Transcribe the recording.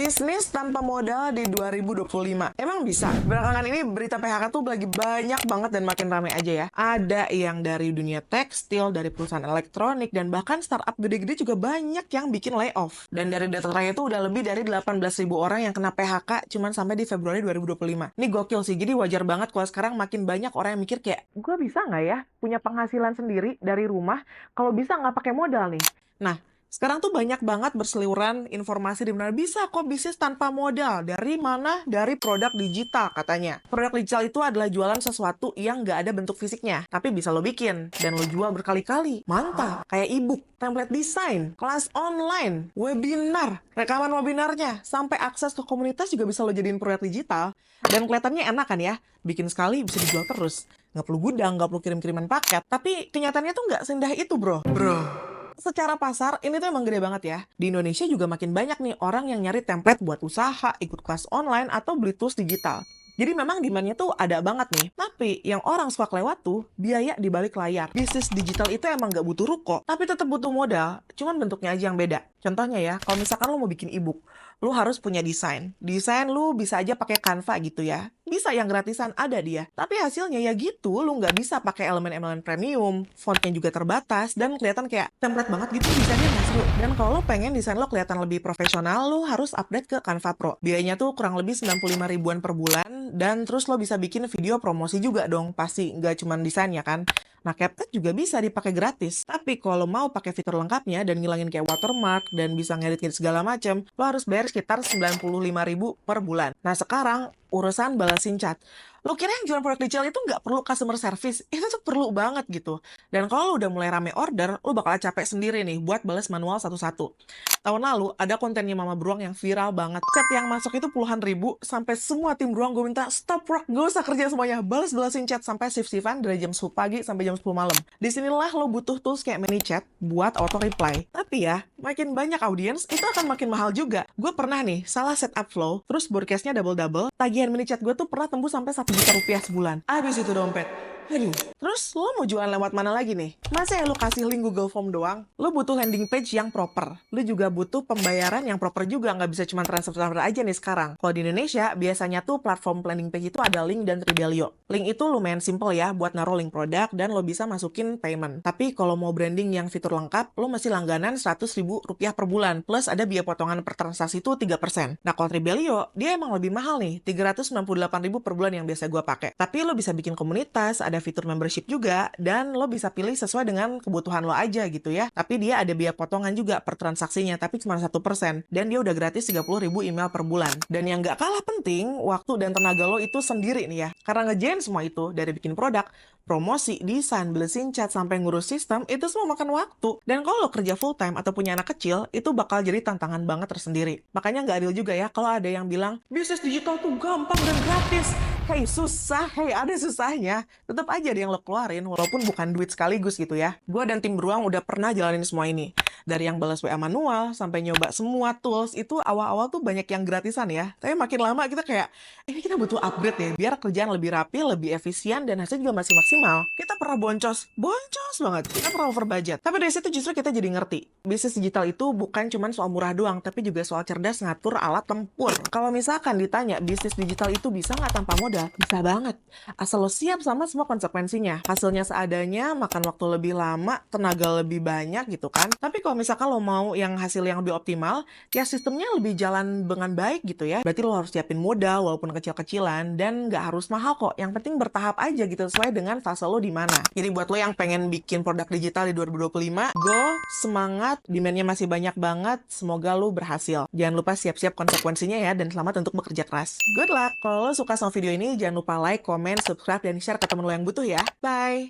Bisnis tanpa modal di 2025. Emang bisa? Belakangan ini berita PHK tuh lagi banyak banget dan makin ramai aja ya. Ada yang dari dunia tekstil, dari perusahaan elektronik, dan bahkan startup gede-gede juga banyak yang bikin layoff. Dan dari data terakhir tuh udah lebih dari 18.000 orang yang kena PHK cuman sampai di Februari 2025. Ini gokil sih, jadi wajar banget kalau sekarang makin banyak orang yang mikir kayak, gue bisa nggak ya punya penghasilan sendiri dari rumah kalau bisa nggak pakai modal nih? Nah, sekarang tuh banyak banget berseliweran informasi di mana bisa kok bisnis tanpa modal. Dari mana? Dari produk digital katanya. Produk digital itu adalah jualan sesuatu yang nggak ada bentuk fisiknya, tapi bisa lo bikin dan lo jual berkali-kali. Mantap! Kayak ebook, template desain, kelas online, webinar, rekaman webinarnya, sampai akses ke komunitas juga bisa lo jadiin produk digital. Dan kelihatannya enak kan ya? Bikin sekali bisa dijual terus. Nggak perlu gudang, nggak perlu kirim-kiriman paket. Tapi kenyataannya tuh nggak seindah itu, bro. Secara pasar, ini tuh emang gede banget ya. Di Indonesia juga makin banyak nih orang yang nyari template buat usaha, ikut kelas online, atau beli tools digital. Jadi memang demand-nya tuh ada banget nih. Tapi yang orang suka kelewat tuh biaya di balik layar. Bisnis digital itu emang nggak butuh ruko, tapi tetap butuh modal. Cuman bentuknya aja yang beda. Contohnya ya, kalau misalkan lo mau bikin ebook, lo harus punya desain. Desain lo bisa aja pakai Canva gitu ya. Bisa yang gratisan ada dia. Tapi hasilnya ya gitu, lo nggak bisa pakai elemen-elemen premium, fontnya juga terbatas, dan kelihatan kayak template banget gitu desainnya nggak seru. Dan kalau lo pengen desain lo kelihatan lebih profesional, lo harus update ke Canva Pro. Biayanya tuh kurang lebih 95 ribuan per bulan, dan terus lo bisa bikin video promosi juga dong. Pasti nggak cuma desain ya kan. Nah, CapCut juga bisa dipakai gratis. Tapi kalau mau pakai fitur lengkapnya dan ngilangin kayak watermark dan bisa ngedit-ngedit segala macam, lo harus bayar sekitar 95 ribu per bulan. Nah, sekarang urusan balasin chat. Lo kira yang jualan produk digital itu nggak perlu customer service? Itu tuh perlu banget gitu. Dan kalau lo udah mulai rame order, lo bakal capek sendiri nih buat balas manual satu-satu. Tahun lalu ada kontennya Mama Beruang yang viral banget. Chat yang masuk itu puluhan ribu, sampai semua tim Beruang gue minta stop work, gak usah kerja semuanya. Balasin chat sampai shift-shiftan dari jam 10 pagi sampai jam 10 malam. Disinilah lo butuh tools kayak ManyChat buat auto reply. Tapi ya, makin banyak audiens, itu akan makin mahal juga. Gue pernah nih, salah setup flow, terus broadcastnya double-double, tagihan ManyChat gue tuh pernah tembus sampai 1 juta rupiah sebulan. Habis itu dompet. Aduh. Terus lo mau jualan lewat mana lagi nih? Masa ya lo kasih link Google Form doang? Lo butuh landing page yang proper. Lo juga butuh pembayaran yang proper juga. Nggak bisa cuma transfer aja nih sekarang. Kalau di Indonesia, biasanya tuh platform landing page itu ada Link dan Tribelio. Link itu lumayan simple ya buat naruh link produk dan lo bisa masukin payment. Tapi kalau mau branding yang fitur lengkap, lo masih langganan 100 ribu rupiah per bulan. Plus ada biaya potongan per transaksi itu 3%. Nah kalau Tribelio, dia emang lebih mahal nih. 398 ribu per bulan yang biasa gue pakai. Tapi lo bisa bikin komunitas, ada fitur membership juga, dan lo bisa pilih sesuai dengan kebutuhan lo aja gitu ya. Tapi dia ada biaya potongan juga per transaksinya, tapi cuma 1%. Dan dia udah gratis 30 ribu email per bulan. Dan yang gak kalah penting, waktu dan tenaga lo itu sendiri nih ya. Karena ngejain semua itu, dari bikin produk, promosi, desain, balesin chat, sampai ngurus sistem, itu semua makan waktu. Dan kalau lo kerja full time atau punya anak kecil, itu bakal jadi tantangan banget tersendiri. Makanya nggak adil juga ya kalau ada yang bilang, bisnis digital tuh gampang dan gratis. Hei susah, hei ada susahnya. Tetap aja ada yang lo keluarin, walaupun bukan duit sekaligus gitu ya. Gue dan tim Beruang udah pernah jalanin semua ini. Dari yang balas WA manual, sampai nyoba semua tools, itu awal-awal tuh banyak yang gratisan ya. Tapi makin lama kita kayak, ini kita butuh upgrade ya, biar kerjaan lebih rapi, lebih efisien, dan hasilnya juga masih maksimal. Kita pernah boncos banget. Kita pernah over budget. Tapi dari situ justru kita jadi ngerti. Bisnis digital itu bukan cuma soal murah doang, tapi juga soal cerdas ngatur alat tempur. Kalau misalkan ditanya, bisnis digital itu bisa nggak tanpa modal? Bisa banget. Asal lo siap sama semua konsekuensinya. Hasilnya seadanya, makan waktu lebih lama, tenaga lebih banyak gitu kan. Tapi kalau misalkan lo mau yang hasil yang lebih optimal, ya sistemnya lebih jalan dengan baik gitu ya. Berarti lo harus siapin modal walaupun kecil-kecilan, dan nggak harus mahal kok. Yang penting bertahap aja gitu sesuai dengan fase lo di mana. Jadi buat lo yang pengen bikin produk digital di 2025, go, semangat, demand-nya masih banyak banget, semoga lo berhasil. Jangan lupa siap-siap konsekuensinya ya, dan selamat untuk bekerja keras. Good luck! Kalau lo suka sama video ini, jangan lupa like, comment, subscribe, dan share ke temen lo yang butuh ya. Bye!